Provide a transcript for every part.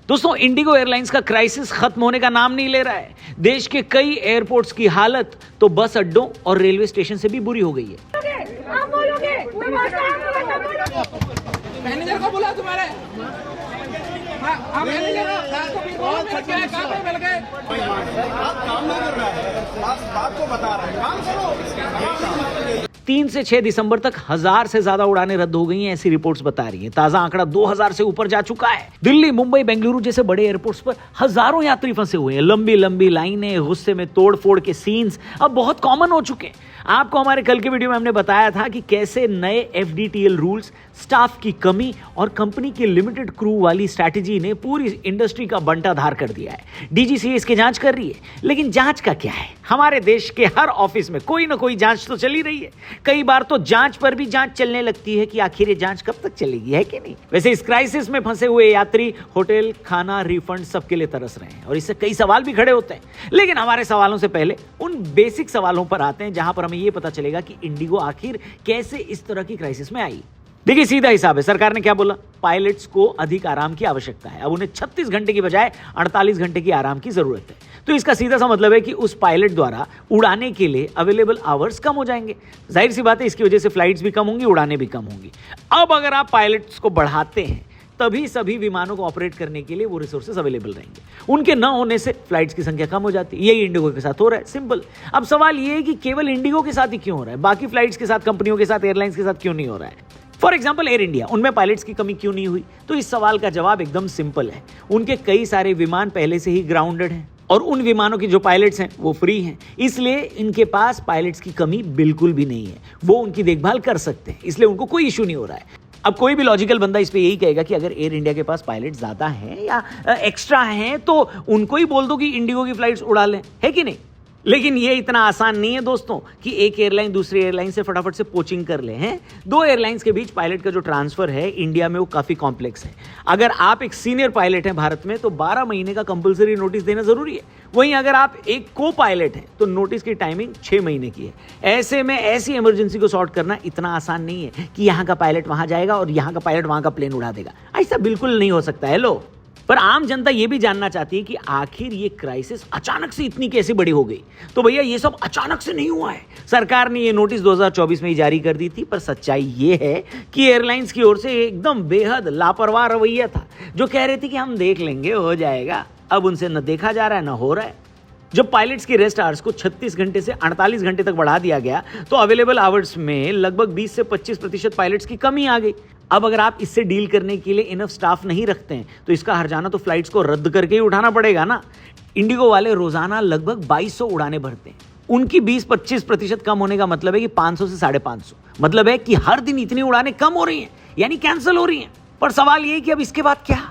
दोस्तों, Indigo airlines का crisis खत्म होने का नाम नहीं ले रहा है। देश के कई एयरपोर्ट्स की हालत तो बस अड्डों और रेलवे स्टेशन से भी बुरी हो गई है। मैनेजर को बुला तुम्हारे बात को बता रहे हैं, काम करो। 3 से 6 दिसंबर तक 1000 से ज्यादा उड़ानें रद्द हो गई हैं, ऐसी रिपोर्ट्स बता रही हैं। ताजा आंकड़ा 2000 से ऊपर जा चुका है। दिल्ली, मुंबई, बेंगलुरु जैसे बड़े एयरपोर्ट्स पर हजारों यात्री फंसे हुए हैं। लंबी लंबी लाइनें, गुस्से में तोड़फोड़ के सीन्स अब बहुत कॉमन हो चुके हैं। आपको हमारे कल के वीडियो में हमने बताया था कि कैसे नए FDTL रूल्स, स्टाफ की कमी और कंपनी की लिमिटेड क्रू वाली स्ट्रैटेजी ने पूरी इंडस्ट्री का बंटाधार कर दिया है। DGCA इसकी जांच कर रही है, लेकिन जांच का क्या है? हमारे देश के हर ऑफिस में कोई ना कोई जांच तो चल ही रही है। कई बार तो जांच पर भी जांच चलने लगती है कि आखिर ये जांच कब तक चलेगी, है कि नहीं? वैसे इस क्राइसिस में फंसे हुए यात्री होटल, खाना, रिफंड सबके लिए तरस रहे हैं और इससे कई सवाल भी खड़े होते हैं। लेकिन हमारे सवालों से पहले उन बेसिक सवालों पर आते हैं जहां पर हमें ये पता चलेगा कि इंडिगो आखिर कैसे इस तरह की क्राइसिस में आई। देखिए, सीधा हिसाब है। सरकार ने क्या बोला? पायलट्स को अधिक आराम की आवश्यकता है। अब उन्हें 36 घंटे की बजाय 48 घंटे की आराम की जरूरत है। तो इसका सीधा सा मतलब है कि उस पायलट द्वारा उड़ाने के लिए अवेलेबल आवर्स कम हो जाएंगे। जाहिर सी बात है, इसकी वजह से फ्लाइट्स भी कम होंगी, उड़ानें भी कम होंगी। अब अगर आप पायलट्स को बढ़ाते हैं, तभी सभी विमानों को ऑपरेट करने के लिए वो रिसोर्सेज अवेलेबल रहेंगे। उनके न होने से फ्लाइट्स की संख्या कम हो जाती है। यही इंडिगो के साथ हो रहा है, सिंपल। अब सवाल ये है कि केवल इंडिगो के साथ ही क्यों हो रहा है? बाकी फ्लाइट्स के साथ, कंपनियों के साथ, एयरलाइंस के साथ क्यों नहीं हो रहा है? फॉर एग्जाम्पल एयर इंडिया, उनमें पायलट्स की कमी क्यों नहीं हुई? तो इस सवाल का जवाब एकदम सिंपल है। उनके कई सारे विमान पहले से ही ग्राउंडेड हैं और उन विमानों की जो पायलट्स हैं वो फ्री हैं, इसलिए इनके पास पायलट्स की कमी बिल्कुल भी नहीं है। वो उनकी देखभाल कर सकते हैं, इसलिए उनको कोई इशू नहीं हो रहा है। अब कोई भी लॉजिकल बंदा इस पे यही कहेगा कि अगर एयर इंडिया के पास पायलट ज्यादा हैं या एक्स्ट्रा हैं तो उनको ही बोल दो कि इंडिगो की फ्लाइट्स उड़ा लें, है कि नहीं? लेकिन ये इतना आसान नहीं है दोस्तों कि एक एयरलाइन दूसरी एयरलाइन से फटाफट से पोचिंग कर ले। हैं 2 एयरलाइंस के बीच पायलट का जो ट्रांसफर है इंडिया में वो काफी कॉम्प्लेक्स है। अगर आप एक सीनियर पायलट हैं भारत में तो 12 महीने का कंपलसरी नोटिस देना जरूरी है। वहीं अगर आप एक को पायलट हैं तो नोटिस की टाइमिंग 6 महीने की है। ऐसे में ऐसी इमरजेंसी को सॉर्ट करना इतना आसान नहीं है कि यहाँ का पायलट वहां जाएगा और यहाँ का पायलट वहां का प्लेन उड़ा देगा। ऐसा बिल्कुल नहीं हो सकता है। लो, पर आम जनता यह भी जानना चाहती है कि आखिर ये क्राइसिस अचानक से इतनी कैसे बड़ी हो गई? तो भैया, ये सब अचानक से नहीं हुआ है। सरकार ने ये नोटिस 2024 में ही जारी कर दी थी, पर सच्चाई ये है कि एयरलाइंस की ओर से एकदम बेहद लापरवाह रवैया था, जो कह रहे थे कि हम देख लेंगे, हो जाएगा। अब उनसे न देखा जा रहा है, न हो रहा है। जब पायलट्स की रेस्ट आवर्स को 36 घंटे से 48 घंटे तक बढ़ा दिया गया तो अवेलेबल आवर्स में लगभग 20 से 25% पायलट्स की कमी आ गई। अब अगर आप इससे डील करने के लिए इनफ स्टाफ नहीं रखते हैं तो इसका हर्जाना तो फ्लाइट्स को रद्द करके ही उठाना पड़ेगा ना। इंडिगो वाले रोजाना लगभग 2200 उड़ानें भरते हैं। उनकी 20-25% कम होने का मतलब है कि 500 से 550, मतलब है कि हर दिन इतनी उड़ानें कम हो रही हैं, यानी कैंसिल हो रही हैं। पर सवाल ये कि अब इसके बाद क्या?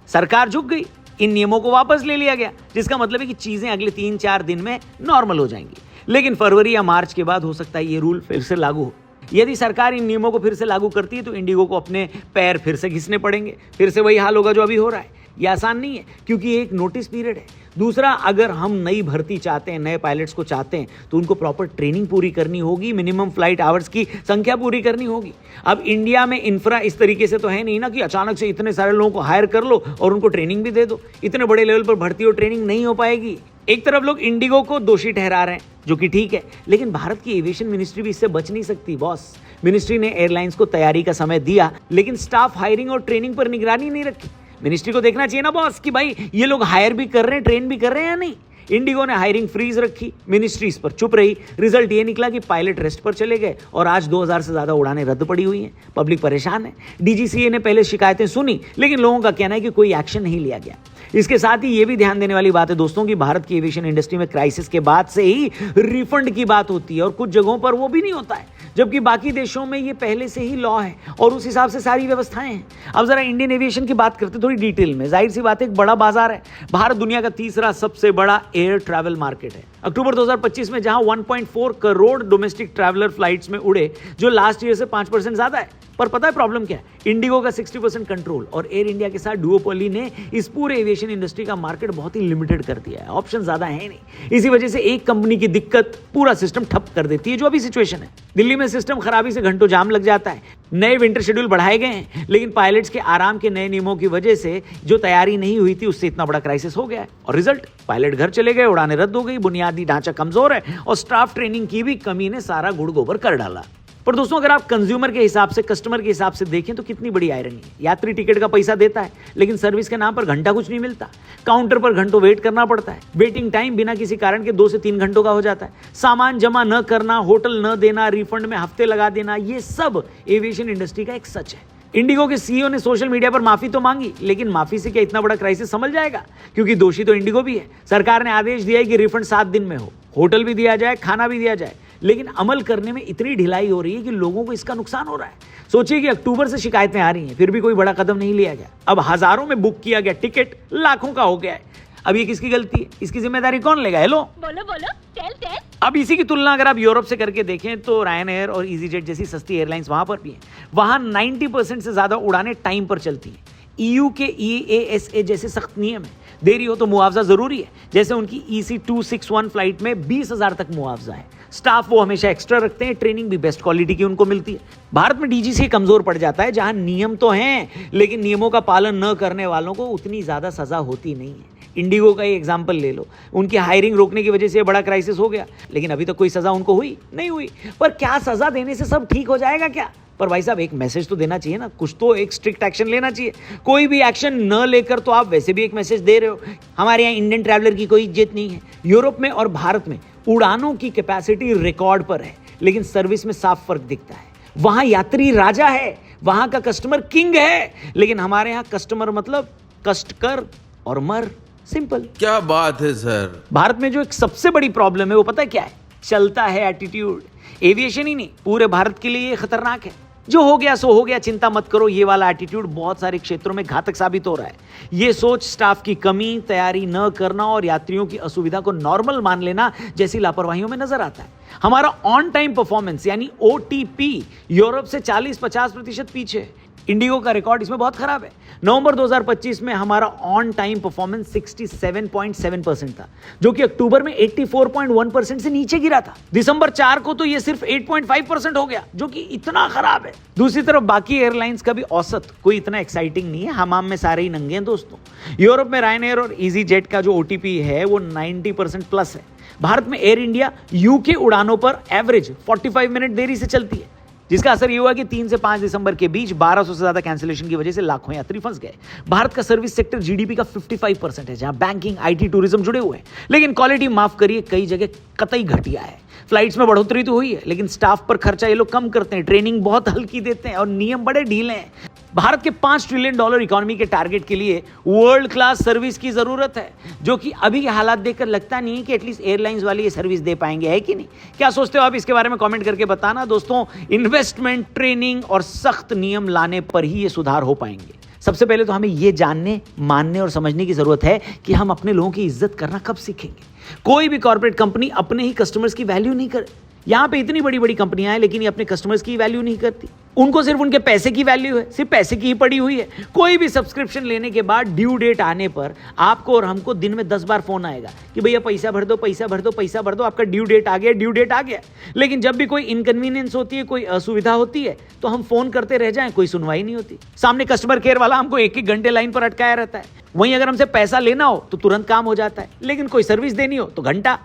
सरकार झुक गई, इन नियमों को वापस ले लिया गया, जिसका मतलब है कि चीजें अगले 3-4 दिन में नॉर्मल हो जाएंगी। लेकिन फरवरी या मार्च के बाद हो सकता है ये रूल फिर से लागू हो। यदि सरकार इन नियमों को फिर से लागू करती है तो इंडिगो को अपने पैर फिर से घिसने पड़ेंगे, फिर से वही हाल होगा जो अभी हो रहा है। ये आसान नहीं है क्योंकि एक नोटिस पीरियड है। दूसरा, अगर हम नई भर्ती चाहते हैं, नए पायलट्स को चाहते हैं तो उनको प्रॉपर ट्रेनिंग पूरी करनी होगी, मिनिमम फ्लाइट आवर्स की संख्या पूरी करनी होगी। अब इंडिया में इंफ्रा इस तरीके से तो है नहीं ना कि अचानक से इतने सारे लोगों को हायर कर लो और उनको ट्रेनिंग भी दे दो। इतने बड़े लेवल पर भर्ती और ट्रेनिंग नहीं हो पाएगी। एक तरफ लोग इंडिगो को दोषी ठहरा रहे हैं, जो कि ठीक है, लेकिन भारत की एविएशन मिनिस्ट्री भी इससे बच नहीं सकती बॉस। मिनिस्ट्री ने एयरलाइंस को तैयारी का समय दिया, लेकिन स्टाफ हायरिंग और ट्रेनिंग पर निगरानी नहीं रखी। मिनिस्ट्री को देखना चाहिए ना बॉस कि भाई ये लोग हायर भी कर रहे हैं, ट्रेन भी कर रहे हैं या नहीं। इंडिगो ने हायरिंग फ्रीज रखी, मिनिस्ट्री इस पर चुप रही। रिजल्ट ये निकला कि पायलट रेस्ट पर चले गए और आज 2000 से ज्यादा उड़ानें रद्द पड़ी हुई हैं। पब्लिक परेशान है। DGCA ने पहले शिकायतें सुनी, लेकिन लोगों का कहना है कि कोई एक्शन नहीं लिया गया। इसके साथ ही ये भी ध्यान देने वाली बात है दोस्तों कि भारत की एविएशन इंडस्ट्री में क्राइसिस के बाद से ही रिफंड की बात होती है और कुछ जगहों पर वो भी नहीं होता है, जबकि बाकी देशों में ये पहले से ही लॉ है और उस हिसाब से सारी व्यवस्थाएं हैं। अब जरा इंडियन एविएशन की बात करते थोड़ी डिटेल में। जाहिर सी बात है, एक बड़ा बाजार है। भारत दुनिया का तीसरा सबसे बड़ा एयर ट्रैवल मार्केट है। अक्टूबर 2025 में जहां 1.4 करोड़ डोमेस्टिक ट्रैवलर फ्लाइट्स में उड़े, जो लास्ट ईयर से 5% ज्यादा है, पर पता है प्रॉब्लम क्या है? इंडिगो का 60% कंट्रोल और एयर इंडिया के साथ डुओपोली ने इस पूरे एविएशन इंडस्ट्री का मार्केट बहुत ही लिमिटेड कर दिया है। ऑप्शन ज्यादा है नहीं। इसी वजह से एक कंपनी की दिक्कत पूरा सिस्टम ठप कर देती है, जो अभी सिचुएशन है। दिल्ली में सिस्टम खराबी से घंटों जाम लग जाता है। नए विंटर शेड्यूल बढ़ाए गए हैं, लेकिन पायलट्स के आराम के नए नियमों की वजह से जो तैयारी नहीं हुई थी, उससे इतना बड़ा क्राइसिस हो गया है। और रिजल्ट, पायलट घर चले गए, उड़ानें रद्द हो गई, बुनियादी ढांचा कमजोर है और स्टाफ ट्रेनिंग की भी कमी ने सारा गुड़ गोबर कर डाला। पर दोस्तों, अगर आप कंज्यूमर के हिसाब से, कस्टमर के हिसाब से देखें तो कितनी बड़ी आयरनी है। यात्री टिकट का पैसा देता है, लेकिन सर्विस के नाम पर घंटा कुछ नहीं मिलता। काउंटर पर घंटों वेट करना पड़ता है। वेटिंग टाइम बिना किसी कारण के 2 से 3 घंटों का हो जाता है। सामान जमा न करना, होटल न देना, रिफंड में हफ्ते लगा देना, ये सब एविएशन इंडस्ट्री का एक सच है। इंडिगो के सीईओ ने सोशल मीडिया पर माफी तो मांगी, लेकिन माफी से क्या इतना बड़ा क्राइसिस संभल जाएगा? क्योंकि दोषी तो इंडिगो भी है। सरकार ने आदेश दिया है कि रिफंड 7 दिन में हो, होटल भी दिया जाए, खाना भी दिया जाए, लेकिन अमल करने में इतनी ढिलाई हो रही है कि लोगों को इसका नुकसान हो रहा है। सोचिए कि अक्टूबर से शिकायतें आ रही हैं, फिर भी कोई बड़ा कदम नहीं लिया गया। अब हजारों में बुक किया गया टिकट लाखों का हो गया है। अब ये किसकी गलती है? इसकी जिम्मेदारी कौन लेगा? हेलो, बोलो बोलो, टेल। अब इसी की तुलना अगर आप यूरोप से करके देखें तो रायन एयर और ईजीजेट जैसी सस्ती एयरलाइंस वहां पर भी हैं। वहां 90% से ज्यादा उड़ानें टाइम पर चलती हैं। EU के EASA जैसे सख्त नियम है। देरी हो तो मुआवजा जरूरी है। जैसे उनकी EC261 फ्लाइट में 20,000 तक मुआवजा है। स्टाफ वो हमेशा एक्स्ट्रा रखते हैं, ट्रेनिंग भी बेस्ट क्वालिटी की उनको मिलती है। भारत में DGCA कमजोर पड़ जाता है, जहां नियम तो हैं, लेकिन नियमों का पालन न करने वालों को उतनी ज्यादा सजा होती नहीं है। इंडिगो का ही एग्जाम्पल ले लो, उनकी हायरिंग रोकने की वजह से बड़ा क्राइसिस हो गया, लेकिन अभी तक कोई सजा उनको हुई नहीं हुई। पर क्या सजा देने से सब ठीक हो जाएगा क्या? पर भाई साहब, एक मैसेज तो देना चाहिए ना, कुछ तो एक स्ट्रिक्ट एक्शन लेना चाहिए। कोई भी एक्शन न लेकर तो आप वैसे भी एक मैसेज दे रहे हो, हमारे यहाँ इंडियन ट्रैवलर की कोई इज्जत नहीं है। यूरोप में और भारत में उड़ानों की कैपेसिटी रिकॉर्ड पर है, लेकिन सर्विस में साफ फर्क दिखता है। वहां यात्री राजा है, वहां का कस्टमर किंग है, लेकिन हमारे यहाँ कस्टमर मतलब कष्ट कर और मर, सिंपल। क्या बात है सर। भारत में जो एक सबसे बड़ी प्रॉब्लम है वो पता है क्या है? चलता है एटीट्यूड। एविएशन ही नहीं, पूरे भारत के लिए ये खतरनाक है। जो हो गया सो हो गया, चिंता मत करो, ये वाला एटीट्यूड बहुत सारे क्षेत्रों में घातक साबित हो रहा है। ये सोच, स्टाफ की कमी, तैयारी न करना और यात्रियों की असुविधा को नॉर्मल मान लेना जैसी लापरवाहियों में नजर आता है। हमारा ऑन टाइम परफॉर्मेंस यानी OTP यूरोप से 40-50% पीछे है। इंडिगो का रिकॉर्ड इसमें बहुत खराब है। नवंबर 2025 में हमारा ऑन टाइम परफॉर्मेंस 67.7% था, जो कि अक्टूबर में 84.1% से नीचे गिरा था। दिसंबर 4 को तो ये सिर्फ 8.5% हो गया, जो कि इतना खराब है। दूसरी तरफ बाकी एयरलाइंस का भी औसत कोई इतना एक्साइटिंग नहीं है। हमाम में सारे ही नंगे हैं दोस्तों। यूरोप में रायन एयर और ईजीजेट का जो OTP है वो 90% प्लस है। भारत में एयर इंडिया UK उड़ानों पर एवरेज 45 मिनट देरी से चलती है, जिसका असर ये हुआ कि 3 से 5 दिसंबर के बीच 1200 से ज्यादा कैंसिलेशन की वजह से लाखों यात्री फंस गए। भारत का सर्विस सेक्टर GDP का 55% है, जहां बैंकिंग, IT, टूरिज्म जुड़े हुए हैं, लेकिन क्वालिटी माफ करिए कई जगह कतई घटिया है। फ्लाइट्स में बढ़ोतरी तो हुई है, लेकिन स्टाफ पर खर्चा ये लोग कम करते हैं, ट्रेनिंग बहुत हल्की देते हैं और नियम बड़े ढीले हैं। भारत के $5 ट्रिलियन इकोनॉमी के टारगेट के लिए वर्ल्ड क्लास सर्विस की जरूरत है, जो कि अभी के हालात देखकर लगता नहीं है कि एटलीस्ट एयरलाइंस वाले ये सर्विस दे पाएंगे, है कि नहीं? क्या सोचते हो आप इसके बारे में कमेंट करके बताना दोस्तों। इन्वेस्टमेंट, ट्रेनिंग और सख्त नियम लाने पर ही ये सुधार हो पाएंगे। सबसे पहले तो हमें ये जानने, मानने और समझने की जरूरत है कि हम अपने लोगों की इज्जत करना कब सीखेंगे। कोई भी कॉर्पोरेट कंपनी अपने ही कस्टमर्स की वैल्यू नहीं करे। यहाँ पे इतनी बड़ी बड़ी कंपनियां हैं, लेकिन ये अपने कस्टमर्स की वैल्यू नहीं करती। उनको सिर्फ उनके पैसे की वैल्यू है, सिर्फ पैसे की ही पड़ी हुई है। कोई भी सब्सक्रिप्शन लेने के बाद ड्यू डेट आने पर आपको और हमको दिन में 10 बार फोन आएगा कि भैया पैसा भर दो, पैसा भर दो, पैसा भर दो, आपका ड्यू डेट आ गया, ड्यू डेट आ गया। लेकिन जब भी कोई इनकन्वीनियंस होती है, कोई असुविधा होती है, तो हम फोन करते रह जाएं, कोई सुनवाई नहीं होती। सामने कस्टमर केयर वाला हमको 1-1 घंटे लाइन पर अटकाया रहता है। वहीं अगर हमसे पैसा लेना हो तो तुरंत काम हो जाता है, लेकिन कोई सर्विस देनी हो तो घंटा।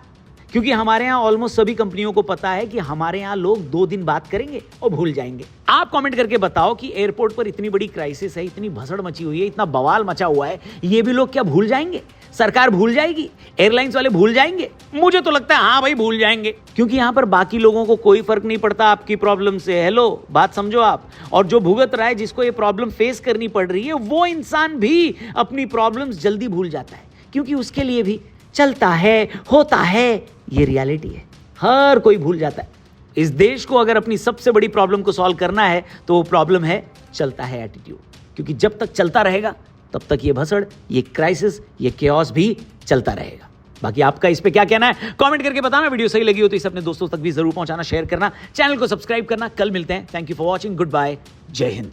क्योंकि हमारे यहाँ ऑलमोस्ट सभी कंपनियों को पता है कि हमारे यहाँ लोग 2 दिन बात करेंगे और भूल जाएंगे। आप कमेंट करके बताओ कि एयरपोर्ट पर इतनी बड़ी क्राइसिस है, इतनी भसड़ मची हुई है, इतना बवाल मचा हुआ है, ये भी लोग क्या भूल जाएंगे? सरकार भूल जाएगी? एयरलाइंस वाले भूल जाएंगे? मुझे तो लगता है हाँ भाई भूल जाएंगे, क्योंकि यहाँ पर बाकी लोगों को कोई फर्क नहीं पड़ता आपकी प्रॉब्लम से। हेलो, बात समझो आप। और जो भुगत रहा है, जिसको ये प्रॉब्लम फेस करनी पड़ रही है, वो इंसान भी अपनी प्रॉब्लम्स जल्दी भूल जाता है, क्योंकि उसके लिए भी चलता है, होता है, ये रियलिटी है। हर कोई भूल जाता है। इस देश को अगर अपनी सबसे बड़ी प्रॉब्लम को सॉल्व करना है तो वो प्रॉब्लम है चलता है एटीट्यूड। क्योंकि जब तक चलता रहेगा तब तक ये भसड़, ये क्राइसिस, ये केओस भी चलता रहेगा। बाकी आपका इस पे क्या कहना है कमेंट करके बताना। वीडियो सही लगी हो तो इसे अपने दोस्तों तक भी जरूर पहुंचाना, शेयर करना, चैनल को सब्सक्राइब करना। कल मिलते हैं। Thank you for watching. Good bye. जय हिंद।